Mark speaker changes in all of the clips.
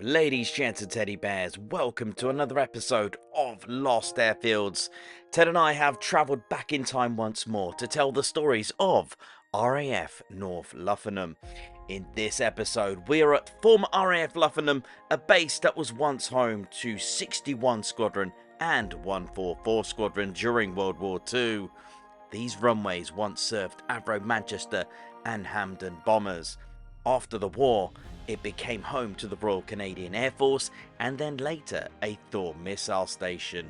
Speaker 1: Ladies, gents, and teddy bears, welcome to another episode of Lost Airfields. Ted and I have travelled back in time once more to tell the stories of RAF North Luffenham. In this episode, we are at former RAF Luffenham, a base that was once home to 61 Squadron and 144 Squadron during World War II. These runways once served Avro Manchester and Hampden bombers. After the war, it became home to the Royal Canadian Air Force and then later a Thor Missile Station.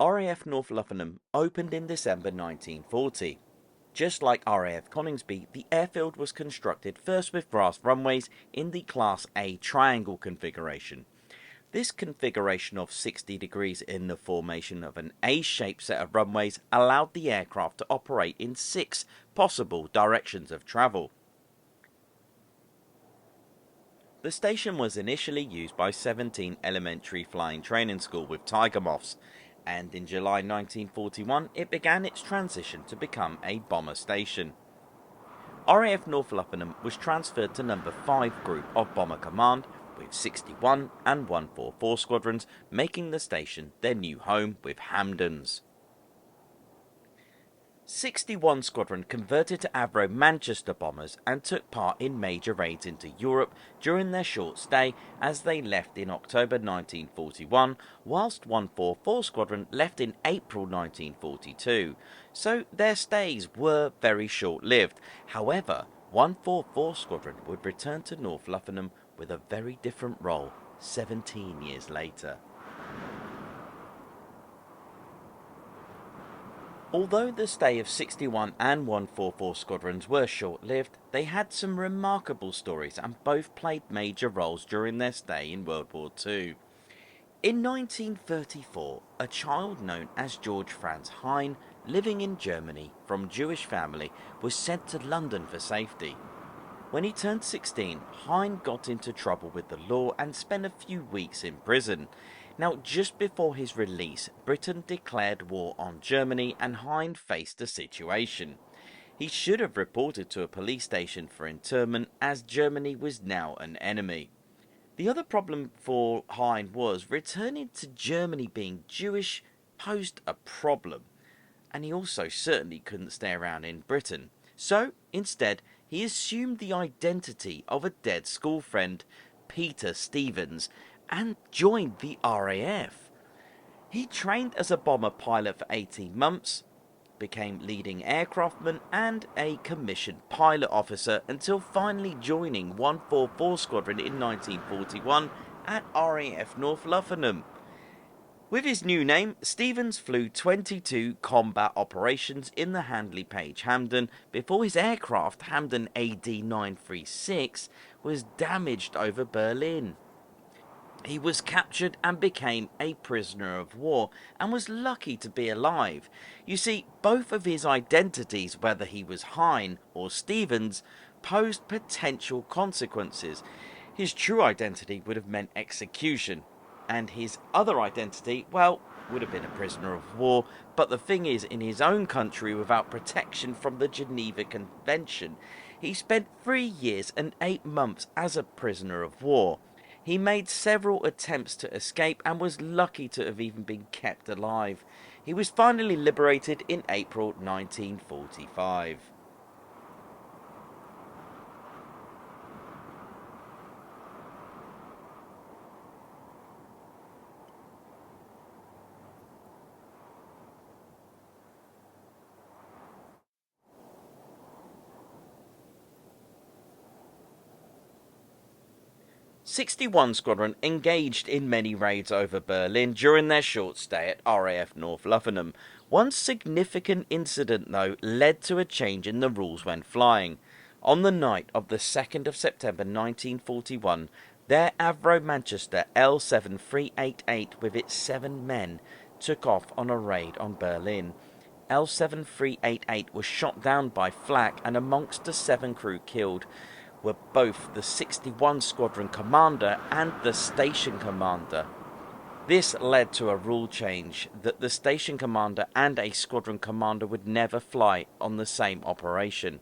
Speaker 1: RAF North Luffenham opened in December 1940. Just like RAF Coningsby, the airfield was constructed first with brass runways in the Class A triangle configuration. This configuration of 60 degrees in the formation of an A-shaped set of runways allowed the aircraft to operate in 6 possible directions of travel. The station was initially used by 17 Elementary Flying Training School with Tiger Moths, and in July 1941 it began its transition to become a bomber station. RAF North Luffenham was transferred to number 5 Group of Bomber Command, with 61 and 144 Squadrons making the station their new home with Hampdens. 61 Squadron converted to Avro Manchester bombers and took part in major raids into Europe during their short stay as they left in October 1941, whilst 144 Squadron left in April 1942, so their stays were very short-lived. However, 144 Squadron would return to North Luffenham with a very different role 17 years later. Although the stay of 61 and 144 Squadrons were short-lived, they had some remarkable stories and both played major roles during their stay in World War II. In 1934, a child known as George Franz Hein, living in Germany from Jewish family, was sent to London for safety. When he turned 16, Hein got into trouble with the law and spent a few weeks in prison. Now, just before his release, Britain declared war on Germany and Hein faced a situation. He should have reported to a police station for internment, as Germany was now an enemy. The other problem for Hein was returning to Germany being Jewish posed a problem, and he also certainly couldn't stay around in Britain. So, instead, he assumed the identity of a dead school friend, Peter Stevens, and joined the RAF. He trained as a bomber pilot for 18 months, became leading aircraftman and a commissioned pilot officer until finally joining 144 Squadron in 1941 at RAF North Luffenham. With his new name, Stevens flew 22 combat operations in the Handley Page Hampden before his aircraft Hampden AD-936 was damaged over Berlin. He was captured and became a prisoner of war and was lucky to be alive. You see, both of his identities, whether he was Hine or Stevens, posed potential consequences. His true identity would have meant execution, and his other identity, well, would have been a prisoner of war. But the thing is, in his own country without protection from the Geneva Convention, he spent 3 years and 8 months as a prisoner of war. He made several attempts to escape and was lucky to have even been kept alive. He was finally liberated in April 1945. 61 Squadron engaged in many raids over Berlin during their short stay at RAF North Luffenham. One significant incident, though, led to a change in the rules when flying. On the night of the 2nd of September 1941, their Avro Manchester L7388 with its 7 men took off on a raid on Berlin. L7388 was shot down by flak, and amongst the 7 crew killed were both the 61 Squadron commander and the station commander. This led to a rule change that the station commander and a squadron commander would never fly on the same operation.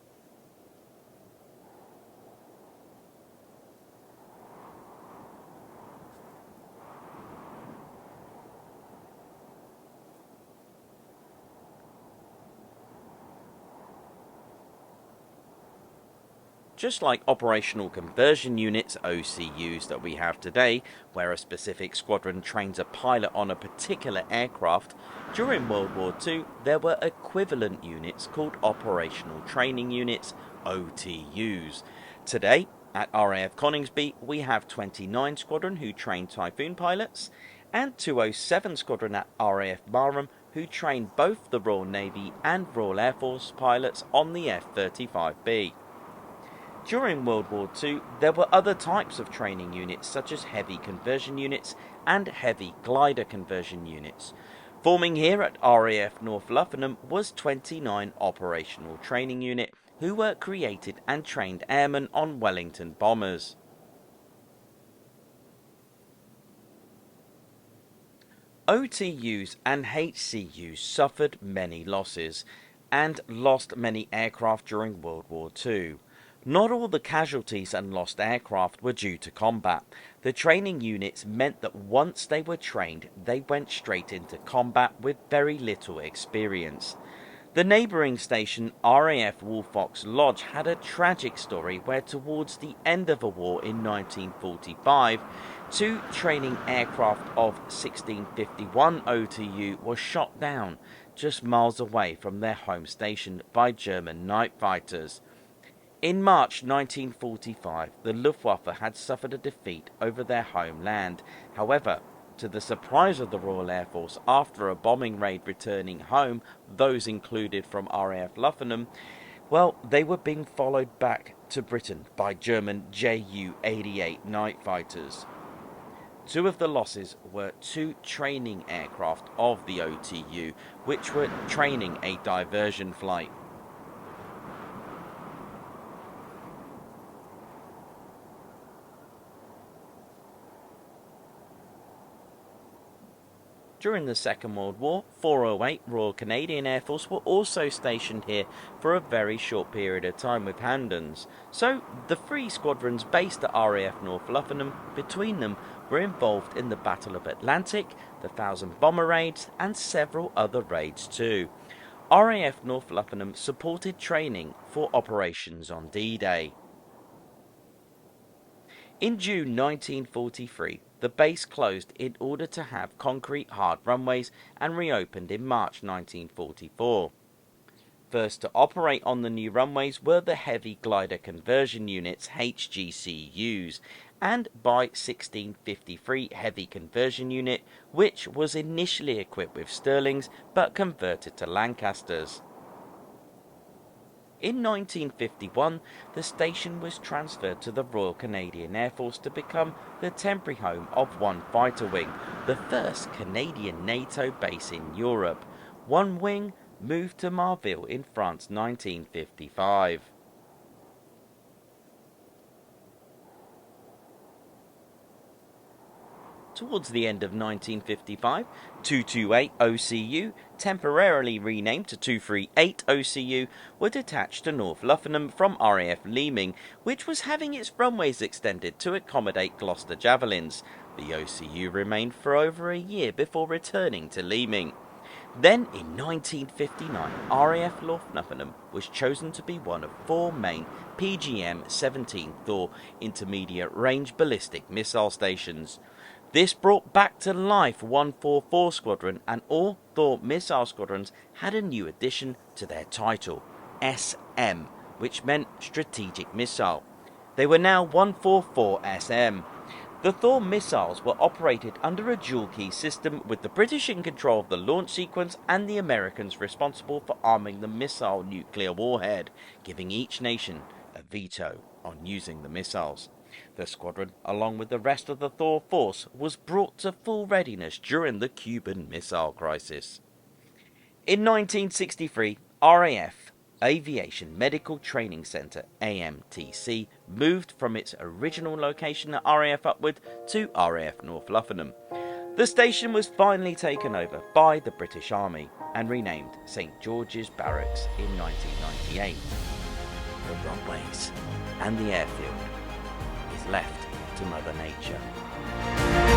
Speaker 1: Just like operational conversion units, OCUs, that we have today, where a specific squadron trains a pilot on a particular aircraft, during World War II there were equivalent units called operational training units, OTUs. Today, at RAF Coningsby, we have 29 Squadron who train Typhoon pilots, and 207 Squadron at RAF Barham who train both the Royal Navy and Royal Air Force pilots on the F-35B. During World War II, there were other types of training units such as heavy conversion units and heavy glider conversion units. Forming here at RAF North Luffenham was 29 Operational Training Unit, who were created and trained airmen on Wellington bombers. OTUs and HCUs suffered many losses and lost many aircraft during World War II. Not all the casualties and lost aircraft were due to combat. The training units meant that once they were trained, they went straight into combat with very little experience. The neighbouring station, RAF Woolfox Lodge, had a tragic story where towards the end of the war in 1945, 2 training aircraft of 1651 OTU were shot down just miles away from their home station by German night fighters. In March 1945, the Luftwaffe had suffered a defeat over their homeland. However, to the surprise of the Royal Air Force, after a bombing raid returning home, those included from RAF Luffenham, well, they were being followed back to Britain by German Ju-88 night fighters. 2 of the losses were 2 training aircraft of the OTU, which were training a diversion flight. During the Second World War, 408 Royal Canadian Air Force were also stationed here for a very short period of time with Hampdens. So, the 3 squadrons based at RAF North Luffenham, between them, were involved in the Battle of Atlantic, the 1000 bomber raids, and several other raids too. RAF North Luffenham supported training for operations on D-Day. In June 1943, the base closed in order to have concrete hard runways and reopened in March 1944. First to operate on the new runways were the Heavy Glider Conversion Units HGCUs and by 1653 Heavy Conversion Unit, which was initially equipped with Stirlings but converted to Lancasters. In 1951, the station was transferred to the Royal Canadian Air Force to become the temporary home of one fighter wing, the first Canadian NATO base in Europe. One wing moved to Marville in France 1955. Towards the end of 1955, 228 OCU, temporarily renamed to 238 OCU, were detached to North Luffenham from RAF Leeming, which was having its runways extended to accommodate Gloucester Javelins. The OCU remained for over a year before returning to Leeming. Then, in 1959, RAF North Luffenham was chosen to be one of 4 main PGM-17 Thor intermediate range ballistic missile stations. This brought back to life 144 Squadron, and all Thor Missile Squadrons had a new addition to their title, SM, which meant Strategic Missile. They were now 144 SM. The Thor missiles were operated under a dual-key system, with the British in control of the launch sequence and the Americans responsible for arming the missile nuclear warhead, giving each nation a veto on using the missiles. The squadron, along with the rest of the Thor force, was brought to full readiness during the Cuban Missile Crisis. In 1963, RAF Aviation Medical Training Centre, AMTC, moved from its original location at RAF Upward to RAF North Luffenham. The station was finally taken over by the British Army and renamed St George's Barracks in 1998. The runways and the airfield is left to Mother Nature.